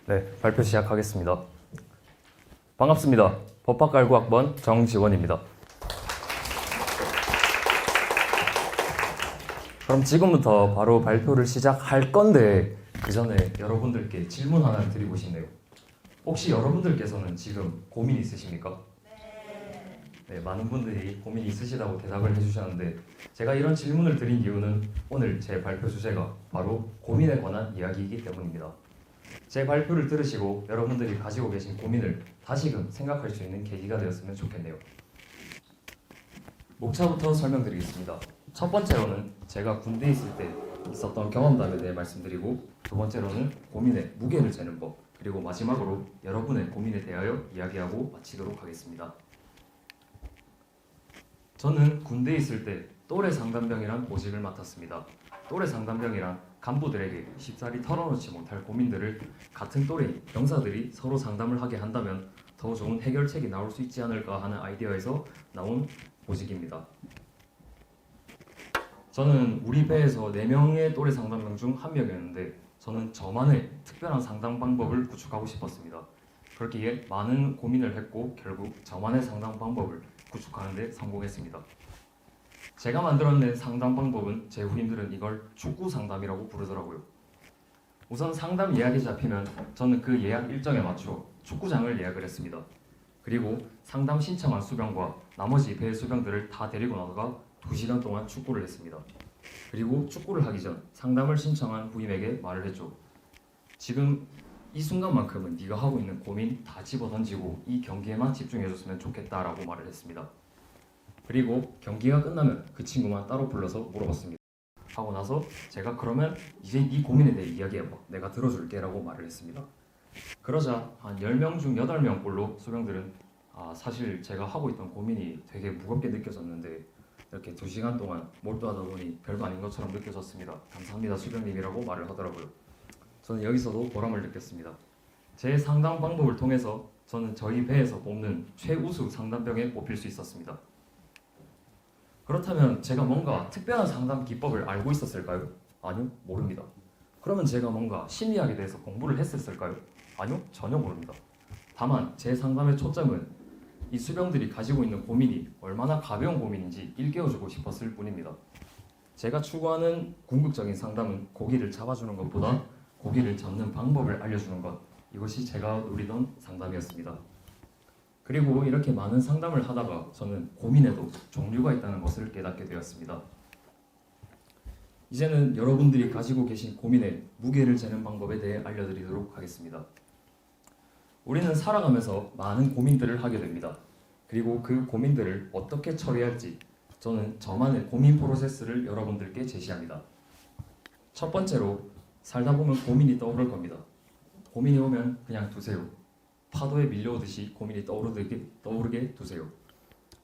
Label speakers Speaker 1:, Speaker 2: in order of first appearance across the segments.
Speaker 1: 네, 발표 시작하겠습니다. 반갑습니다. 법학갈구학번 정지원입니다. 그럼 지금부터 바로 발표를 시작할 건데 그 전에 여러분들께 질문 하나를 드리고 싶네요. 혹시 여러분들께서는 지금 고민 있으십니까? 네, 많은 분들이 고민이 있으시다고 대답을 해주셨는데 제가 이런 질문을 드린 이유는 오늘 제 발표 주제가 바로 고민에 관한 이야기이기 때문입니다. 제 발표를 들으시고 여러분들이 가지고 계신 고민을 다시금 생각할 수 있는 계기가 되었으면 좋겠네요. 목차부터 설명드리겠습니다. 첫 번째로는 제가 군대에 있을 때 있었던 경험담에 대해 말씀드리고, 두 번째로는 고민의 무게를 재는 법, 그리고 마지막으로 여러분의 고민에 대하여 이야기하고 마치도록 하겠습니다. 저는 군대에 있을 때 또래 상담병이란 보직을 맡았습니다. 또래 상담병이란 간부들에게 쉽사리 털어놓지 못할 고민들을 같은 또래인 병사들이 서로 상담을 하게 한다면 더 좋은 해결책이 나올 수 있지 않을까 하는 아이디어에서 나온 보직입니다. 저는 우리 배에서 4명의 또래 상담병 중 1명이었는데 저는 저만의 특별한 상담 방법을 구축하고 싶었습니다. 그렇기에 많은 고민을 했고 결국 저만의 상담 방법을 구축하는 데 성공했습니다. 제가 만들어낸 상담 방법은 제 후임들은 이걸 축구 상담이라고 부르더라고요. 우선 상담 예약이 잡히면 저는 그 예약 일정에 맞춰 축구장을 예약을 했습니다. 그리고 상담 신청한 수병과 나머지 배 수병들을 다 데리고 나다가 2시간 동안 축구를 했습니다. 그리고 축구를 하기 전 상담을 신청한 후임에게 말을 했죠. 지금 이 순간만큼은 네가 하고 있는 고민 다 집어던지고 이 경기에만 집중해줬으면 좋겠다라고 말을 했습니다. 그리고 경기가 끝나면 그 친구만 따로 불러서 물어봤습니다. 하고 나서 제가 그러면 이제 네 고민에 대해 이야기해봐, 내가 들어줄게 라고 말을 했습니다. 그러자 한 10명 중 8명 꼴로 수병들은 사실 제가 하고 있던 고민이 되게 무겁게 느껴졌는데 이렇게 2시간 동안 몰두하다 보니 별거 아닌 것처럼 느껴졌습니다. 감사합니다 수병님이라고 말을 하더라고요. 저는 여기서도 보람을 느꼈습니다. 제 상담 방법을 통해서 저는 저희 배에서 뽑는 최우수 상담병에 뽑힐 수 있었습니다. 그렇다면 제가 뭔가 특별한 상담 기법을 알고 있었을까요? 아니요, 모릅니다. 그러면 제가 뭔가 심리학에 대해서 공부를 했었을까요? 아니요, 전혀 모릅니다. 다만 제 상담의 초점은 이 수병들이 가지고 있는 고민이 얼마나 가벼운 고민인지 일깨워주고 싶었을 뿐입니다. 제가 추구하는 궁극적인 상담은 고기를 잡아주는 것보다 고기를 잡는 방법을 알려주는 것, 이것이 제가 누리던 상담이었습니다. 그리고 이렇게 많은 상담을 하다가 저는 고민에도 종류가 있다는 것을 깨닫게 되었습니다. 이제는 여러분들이 가지고 계신 고민의 무게를 재는 방법에 대해 알려드리도록 하겠습니다. 우리는 살아가면서 많은 고민들을 하게 됩니다. 그리고 그 고민들을 어떻게 처리할지 저는 저만의 고민 프로세스를 여러분들께 제시합니다. 첫 번째로, 살다 보면 고민이 떠오를 겁니다. 고민이 오면 그냥 두세요. 파도에 밀려오듯이 고민이 떠오르게 두세요.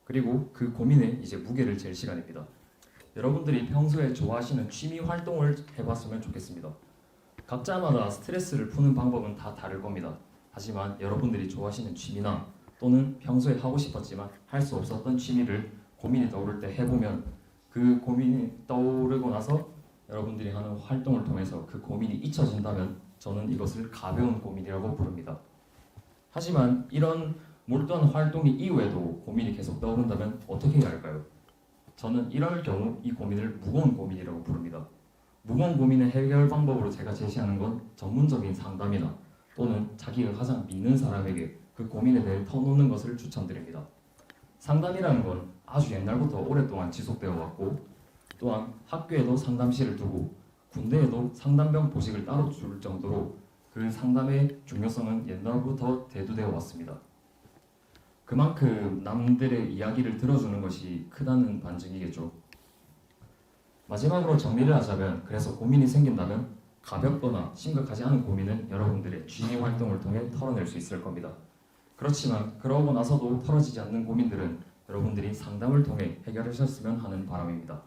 Speaker 1: 그리고 그 고민에 이제 무게를 잴 시간입니다. 여러분들이 평소에 좋아하시는 취미 활동을 해봤으면 좋겠습니다. 각자마다 스트레스를 푸는 방법은 다 다를 겁니다. 하지만 여러분들이 좋아하시는 취미나 또는 평소에 하고 싶었지만 할 수 없었던 취미를 고민이 떠오를 때 해보면 그 고민이 떠오르고 나서 여러분들이 하는 활동을 통해서 그 고민이 잊혀진다면 저는 이것을 가벼운 고민이라고 부릅니다. 하지만 이런 몰두한 활동이 이후에도 고민이 계속 떠오른다면 어떻게 해야 할까요? 저는 이럴 경우 이 고민을 무거운 고민이라고 부릅니다. 무거운 고민의 해결 방법으로 제가 제시하는 건 전문적인 상담이나 또는 자기가 가장 믿는 사람에게 그 고민에 대해 터놓는 것을 추천드립니다. 상담이라는 건 아주 옛날부터 오랫동안 지속되어 왔고, 또한 학교에도 상담실을 두고 군대에도 상담병 보직을 따로 줄 정도로 그 상담의 중요성은 옛날부터 대두되어 왔습니다. 그만큼 남들의 이야기를 들어주는 것이 크다는 반증이겠죠. 마지막으로 정리를 하자면, 그래서 고민이 생긴다면 가볍거나 심각하지 않은 고민은 여러분들의 취미 활동을 통해 털어낼 수 있을 겁니다. 그렇지만 그러고 나서도 털어지지 않는 고민들은 여러분들이 상담을 통해 해결하셨으면 하는 바람입니다.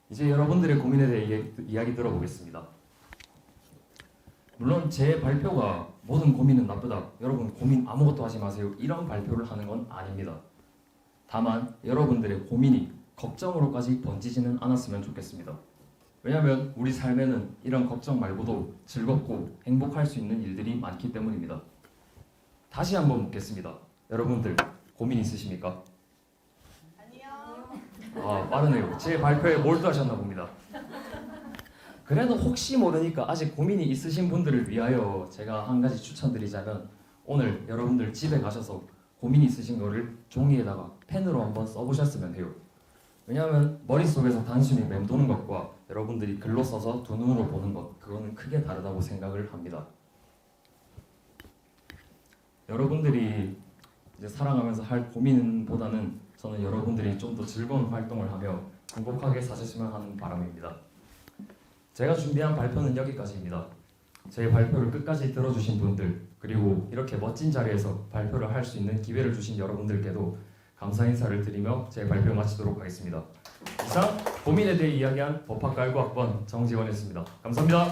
Speaker 1: 이제 여러분들의 고민에 대해 이야기 들어보겠습니다. 물론 제 발표가 모든 고민은 나쁘다, 여러분 고민 아무것도 하지 마세요, 이런 발표를 하는 건 아닙니다. 다만 여러분들의 고민이 걱정으로까지 번지지는 않았으면 좋겠습니다. 왜냐하면 우리 삶에는 이런 걱정 말고도 즐겁고 행복할 수 있는 일들이 많기 때문입니다. 다시 한번 묻겠습니다. 여러분들 고민 있으십니까? 아, 빠르네요. 제 발표에 몰두하셨나 봅니다. 그래도 혹시 모르니까 아직 고민이 있으신 분들을 위하여 제가 한 가지 추천드리자면 오늘 여러분들 집에 가셔서 고민 있으신 거를 종이에다가 펜으로 한번 써보셨으면 해요. 왜냐하면 머릿속에서 단순히 맴도는 것과 여러분들이 글로 써서 두 눈으로 보는 것, 그거는 크게 다르다고 생각을 합니다. 여러분들이 이제 살아가면서 할 고민보다는 저는 여러분들이 좀 더 즐거운 활동을 하며 행복하게 사셨으면 하는 바람입니다. 제가 준비한 발표는 여기까지입니다. 제 발표를 끝까지 들어주신 분들, 그리고 이렇게 멋진 자리에서 발표를 할 수 있는 기회를 주신 여러분들께도 감사 인사를 드리며 제 발표 마치도록 하겠습니다. 이상 고민에 대해 이야기한 법학갈구학번 정지원이었습니다. 감사합니다.